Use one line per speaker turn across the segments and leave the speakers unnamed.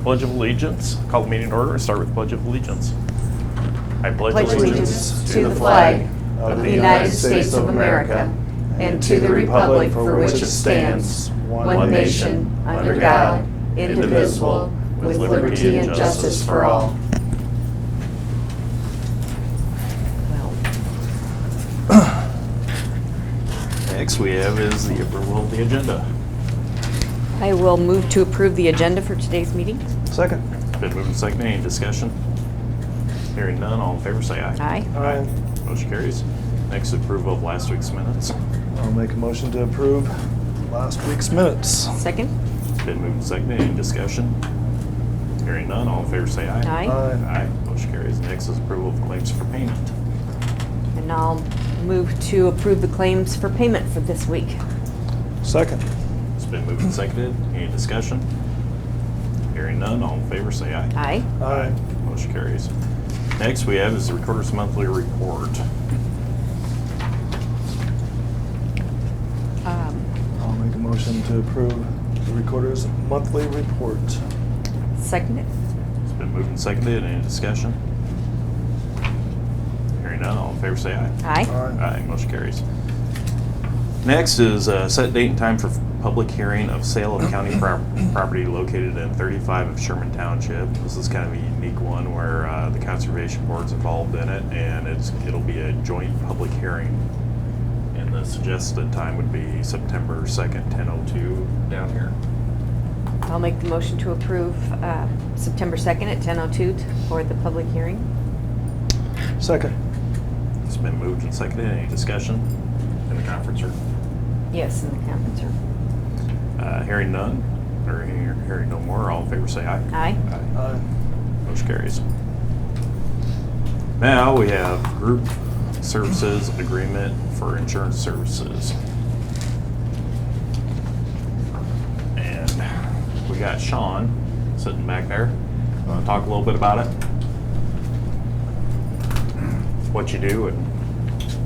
Pledge of Allegiance. Call the meeting to order and start with Pledge of Allegiance. I pledge
allegiance to the flag of the United States of America and to the republic for which it stands, one nation, under God, indivisible, with liberty and justice for all.
Next we have is the approval of the agenda.
I will move to approve the agenda for today's meeting.
Second.
Been moved and seconded. Any discussion? Hearing none, all in favor say aye.
Aye.
Aye.
Motion carries. Next, approval of last week's minutes.
I'll make a motion to approve last week's minutes.
Second.
Been moved and seconded. Any discussion? Hearing none, all in favor say aye.
Aye.
Aye. Motion carries. Next is approval of claims for payment.
And I'll move to approve the claims for payment for this week.
Second.
It's been moved and seconded. Any discussion? Hearing none, all in favor say aye.
Aye.
Aye.
Motion carries. Next we have is the Recorder's Monthly Report.
I'll make a motion to approve the Recorder's monthly report.
Second it.
It's been moved and seconded. Any discussion? Hearing none, all in favor say aye.
Aye.
Aye. Motion carries. Next is set date and time for public hearing of sale of county property located in 35 of Sherman Township. This is kind of a unique one where the Conservation Board's involved in it, and it'll be a joint public hearing. And the suggested time would be September 2nd, 10:02 down here.
I'll make the motion to approve September 2nd at 10:02 for the public hearing.
Second.
It's been moved and seconded. Any discussion in the conference room?
Yes, in the conference room.
Hearing none, or hearing no more, all in favor say aye.
Aye.
Aye.
Motion carries. Now we have group services agreement for insurance services. And we got Sean sitting back there. Want to talk a little bit about it? What you do and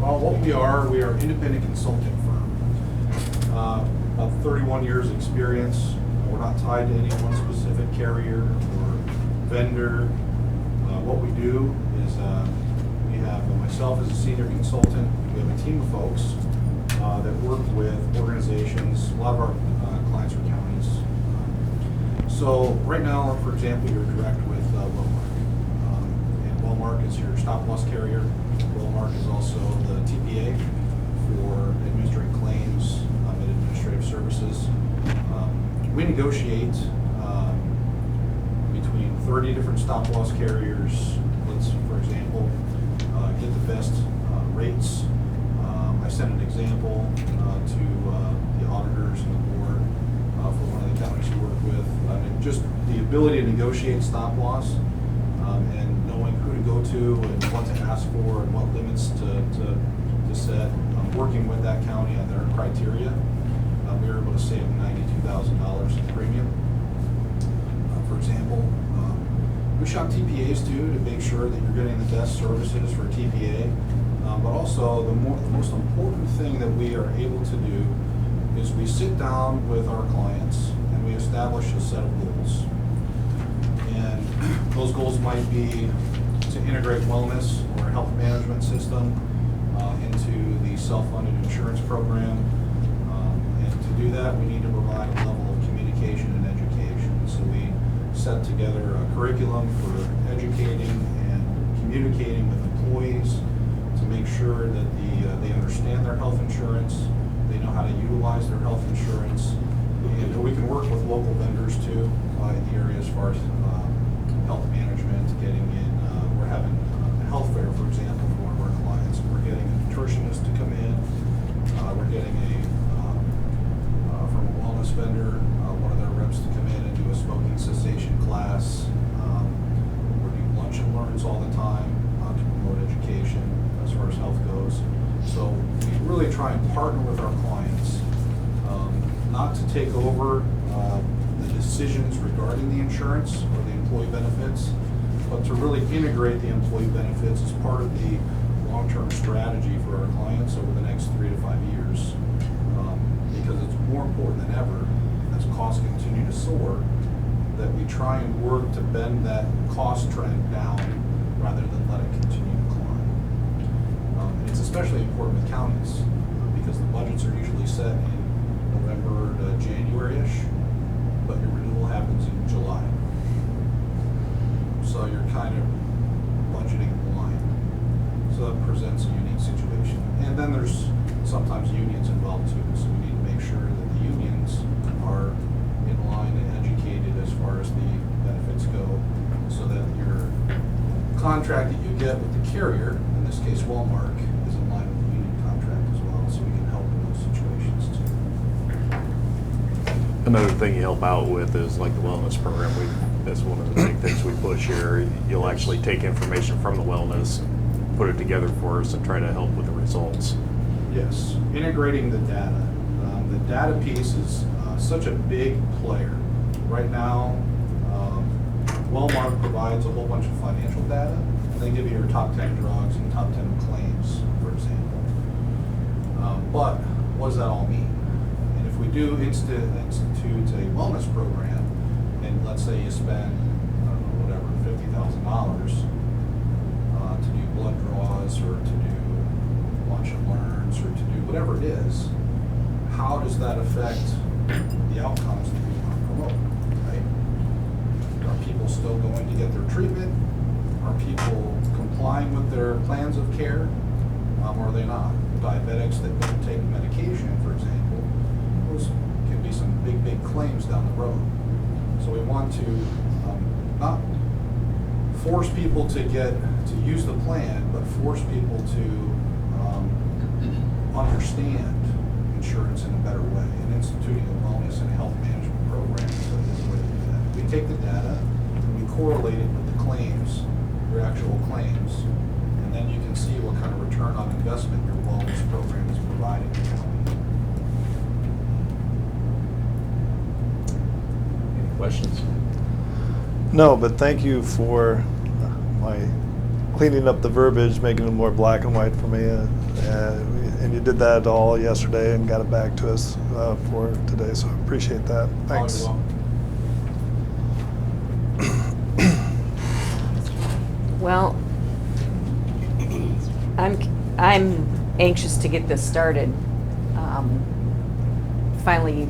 Well, what we are an independent consulting firm. About 31 years experience. We're not tied to any one specific carrier or vendor. What we do is we have myself as a senior consultant. We have a team of folks that work with organizations. A lot of our clients are counties. So right now, for example, you're direct with Wellmark. And Wellmark is your stop-loss carrier. Wellmark is also the TPA for administering claims and administrative services. We negotiate between 30 different stop-loss carriers. Let's, for example, get the best rates. I sent an example to the auditors and the board for one of the counties we work with. Just the ability to negotiate stop-loss and knowing who to go to and what to ask for and what limits to set. Working with that county on their criteria, we were able to save $92,000 in premium. For example, we shop TPAs too to make sure that you're getting the best services for TPA. But also the most important thing that we are able to do is we sit down with our clients and we establish a set of goals. And those goals might be to integrate wellness or a health management system into the self-funded insurance program. And to do that, we need to provide a level of communication and education. So we set together a curriculum for educating and communicating with employees to make sure that they understand their health insurance, they know how to utilize their health insurance, and we can work with local vendors too in the area as far as health management, getting in. We're having a health fair, for example, for one of our clients. We're getting a nutritionist to come in. We're getting from a wellness vendor, one of their reps to come in and do a smoking cessation class. We're doing lunch and learns all the time to promote education as far as health goes. So we really try and partner with our clients, not to take over the decisions regarding the insurance or the employee benefits, but to really integrate the employee benefits as part of the long-term strategy for our clients over the next 3 to 5 years. Because it's more important than ever as costs continue to soar, that we try and work to bend that cost trend down rather than let it continue to climb. And it's especially important with counties because the budgets are usually set in November to January-ish, but your renewal happens in July. So you're kind of budgeting blind. So that presents a unique situation. And then there's sometimes unions involved too, so we need to make sure that the unions are in line and educated as far as the benefits go, so that your contract that you get with the carrier, in this case Walmart, is in line with the union contract as well, so we can help in those situations too.
Another thing you help out with is like the wellness program. That's one of the big things we push here. You'll actually take information from the wellness, put it together for us, and try to help with the results.
Yes, integrating the data. The data piece is such a big player. Right now, Walmart provides a whole bunch of financial data. They give you your top 10 drugs and top 10 claims, for example. But what does that all mean? And if we do institute a wellness program, and let's say you spend, I don't know, whatever, $50,000 to do blood draws or to do lunch and learns or to do whatever it is, how does that affect the outcomes that we want to promote, right? Are people still going to get their treatment? Are people complying with their plans of care? Or are they not? Diabetics that don't take medication, for example, those can be some big claims down the road. So we want to not force people to use the plan, but force people to understand insurance in a better way. And instituting a wellness and health management program is a way to do that. We take the data and we correlate it with the claims, your actual claims, and then you can see what kind of return on investment your wellness program is providing the county.
Any questions?
No, but thank you for my cleaning up the verbiage, making it more black and white for me. And you did that all yesterday and got it back to us for today, so I appreciate that. Thanks.
Oh,
Well, I'm anxious to get this started. Finally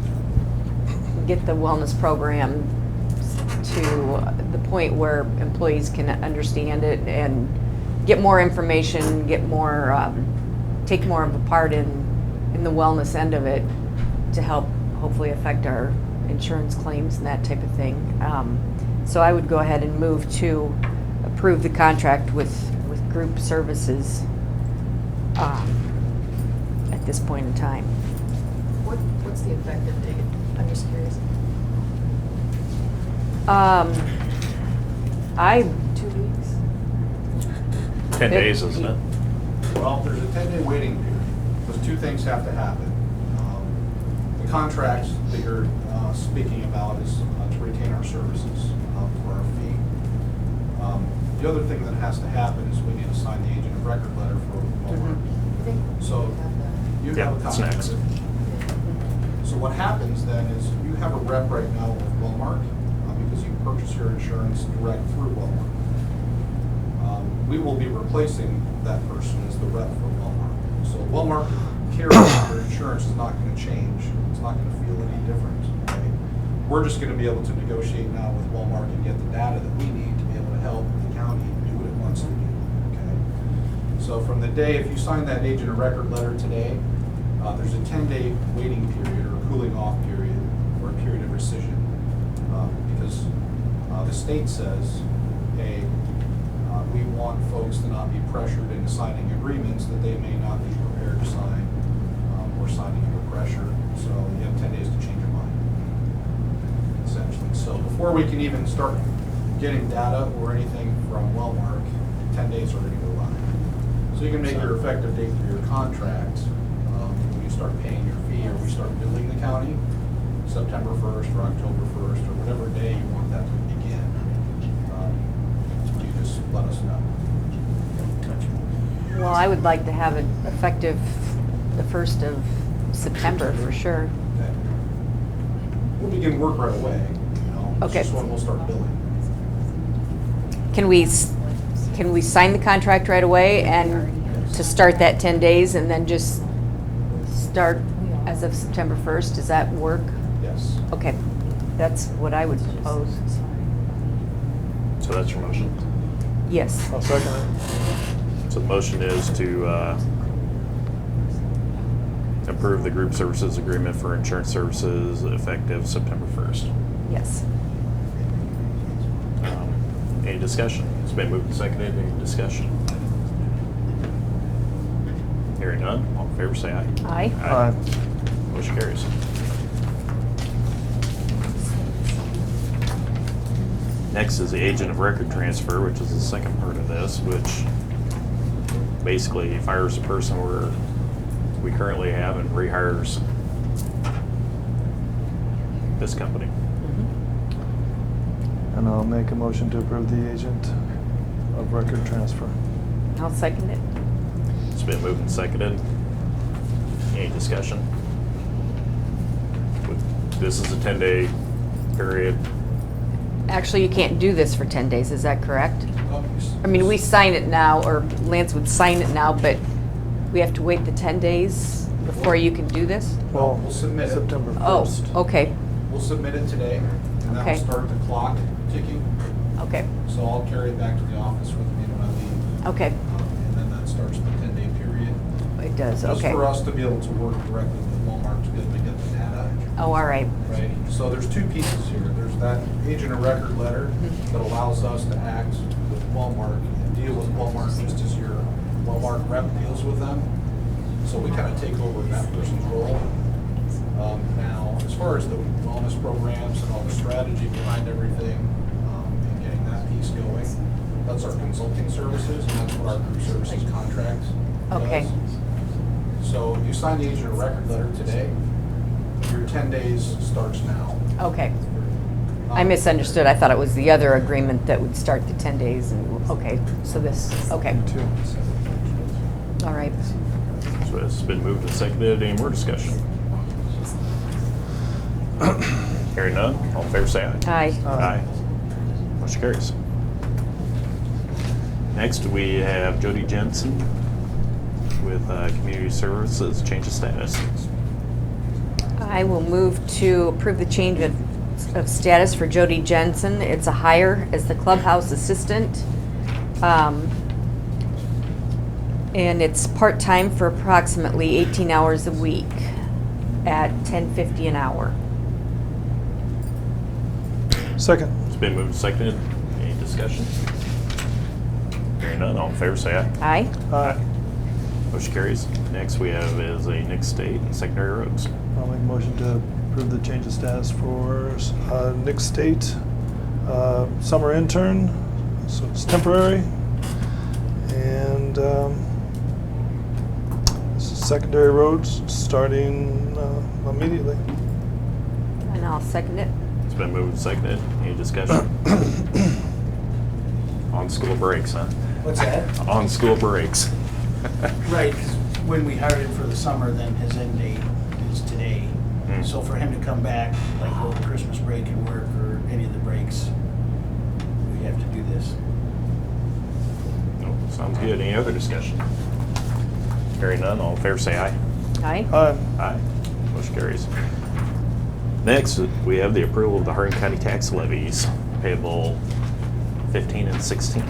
get the wellness program to the point where employees can understand it and get more information, get more, take more of a part in the wellness end of it to help hopefully affect our insurance claims and that type of thing. So I would go ahead and move to approve the contract with group services at this point in time.
What's the effective date? I'm just curious. 2 weeks?
10 days, isn't it?
Well, there's a 10-day waiting period, because two things have to happen. The contract that you're speaking about is to retain our services for our fee. The other thing that has to happen is we need to sign the agent of record letter for Walmart.
I think
So
we have that.
you
Yeah,
have a
that's
copy
next.
of it. So what happens then is you have a rep right now with Walmart because you purchase your insurance direct through Walmart. We will be replacing that person as the rep for Walmart. So Walmart carrier your insurance is not going to change. It's not going to feel any different. Okay? We're just going to be able to negotiate now with Walmart and get the data that we need to be able to help the county do what it wants to do. Okay? So from the day, if you sign that agent of record letter today, there's a 10-day waiting period or cooling off period or a period of rescission because the state says, hey, we want folks to not be pressured into signing agreements that they may not be prepared to sign or signing under pressure. So you have 10 days to change your mind, essentially. So before we can even start getting data or anything from Wellmark, 10 days are going to go by. So you can make your effective date for your contract when you start paying your fee or we start billing the county, September 1st or October 1st or whatever day you want that to begin. You just let us know.
Well, I would like to have it effective the 1st of September for sure.
Okay. We'll begin work right away, you know.
Okay.
This is when we'll start billing.
Can we sign the contract right away and to start that 10 days and then just start as of September 1st? Does that work?
Yes.
Okay, that's what I would propose.
So that's your motion.
Yes.
I'll second it.
So the motion is to approve the group services agreement for insurance services effective September 1st.
Yes.
Any discussion? It's been moved and seconded. Any discussion? Hearing none, all in favor say aye.
Aye.
Aye.
Motion carries. Next is the agent of record transfer, which is the second part of this, which basically fires the person we currently have and rehires this company.
And I'll make a motion to approve the agent of record transfer.
I'll second it.
It's been moved and seconded. Any discussion? This is a 10-day period.
Actually, you can't do this for 10 days, is that correct? I mean, we sign it now, or Lance would sign it now, but we have to wait the 10 days before you can do this?
Well, we'll submit it.
September 1st.
Oh, okay,
We'll submit it today, and
Okay.
that'll start the clock ticking.
okay,
So I'll carry it back to the office with me when I leave.
okay.
And then that starts the 10-day period.
It does,
Just
okay.
for us to be able to work directly with Walmart to be able to get the data.
Oh, all right.
Right, so there's two pieces here. There's that agent of record letter that allows us to act with Walmart and deal with Walmart just as your Walmart rep deals with them. So we kind of take over that person's role. Now, as far as the wellness programs and all the strategy behind everything, and getting that piece going, that's our consulting services, and that's what our group services contract does.
Okay.
So you sign the agent of record letter today, your 10 days starts now.
Okay. I misunderstood. I thought it was the other agreement that would start the 10 days and, okay, so this, okay,
Two.
all right.
So it's been moved and seconded. Any more discussion? Hearing none, all in favor say aye.
Aye.
Aye. Motion carries. Next, we have Jody Jensen with Community Services, change of status.
I will move to approve the change of status for Jody Jensen. It's a hire as the clubhouse assistant. And it's part-time for approximately 18 hours a week at $10.50 an hour.
Second.
It's been moved and seconded. Any discussion? Hearing none, all in favor say aye.
Aye?
Aye.
Motion carries. Next, we have is a Nick State secondary roads.
I'll make a motion to approve the change of status for Nick State, summer intern, so it's temporary. And this is secondary roads starting immediately.
And I'll second it.
It's been moved and seconded. Any discussion? On school breaks, huh?
What's that?
On school breaks.
Right, 'cause when we hired him for the summer, then his end date is today.
Hmm.
So for him to come back, like over Christmas break and work or any of the breaks, we have to do this.
Nope, sounds good. Any other discussion? Hearing none, all in favor say aye.
Aye?
Aye.
Aye. Motion carries. Next, we have the approval of the Hardin County tax levies payable 15 and 16.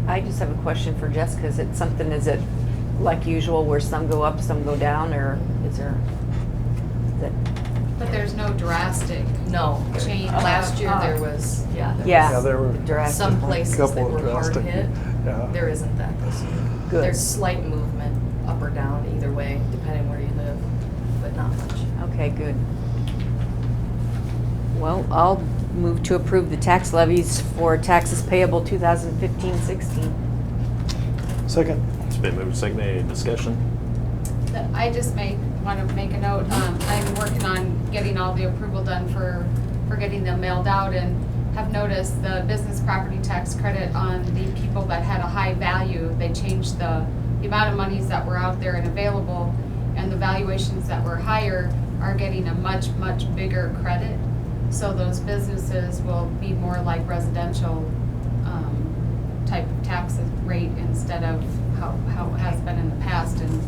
I just have a question for Jessica. Is it something, is it like usual where some go up, some go down, or is there, is it?
But there's no drastic change.
Uh-huh.
Last year there was,
Yeah,
Yeah.
there were
drastic.
some places that
couple of
were hard
drastic-
hit.
yeah.
There isn't that this year.
Good.
There's slight movement up or down either way, depending where you live, but not much.
Okay, good. Well, I'll move to approve the tax levies for taxes payable 2015-16.
Second.
It's been moved and seconded. Any discussion?
I just want to make a note, I'm working on getting all the approval done for getting them mailed out, and have noticed the business property tax credit on the people that had a high value. They changed the amount of monies that were out there and available, and the valuations that were higher are getting a much, much bigger credit. So those businesses will be more like residential type of tax rate instead of how it has been in the past. And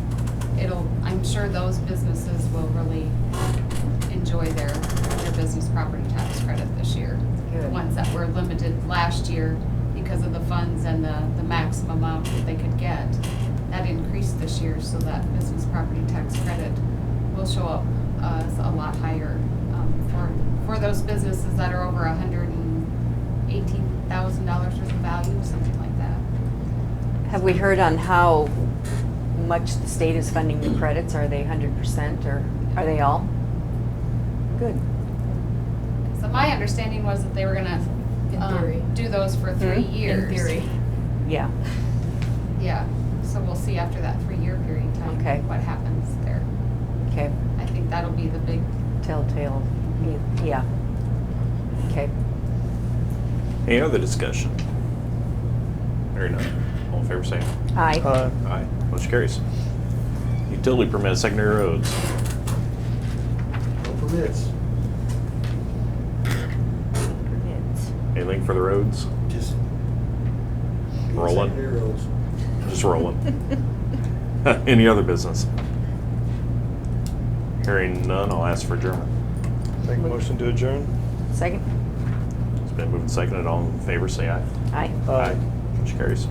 I'm sure those businesses will really enjoy their business property tax credit this year. The
Good.
ones that were limited last year because of the funds and the maximum amount that they could get. That increased this year, so that business property tax credit will show up as a lot higher for those businesses that are over $118,000 worth of value, something like that.
Have we heard on how much the state is funding the credits? Are they 100% or are they all? Good.
So my understanding was that they were gonna
In theory.
do those for 3
Hmm?
years.
In theory.
Yeah.
Yeah, so we'll see after that 3-year period of time
Okay.
what happens there.
Okay.
I think that'll be the big,
Telltale. Yeah. Okay.
Any other discussion? Hearing none. All in favor, say aye.
Aye.
Aye. Motion carries. Utility permit, secondary roads.
No permits,
Permits.
Anything for the roads?
just.
Rolling.
Secondary roads.
Just rolling. Any other business? Hearing none, I'll ask for adjournment.
Make a motion to adjourn?
Second?
It's been moved and seconded. All in favor, say aye.
Aye.
Aye.
Motion carries.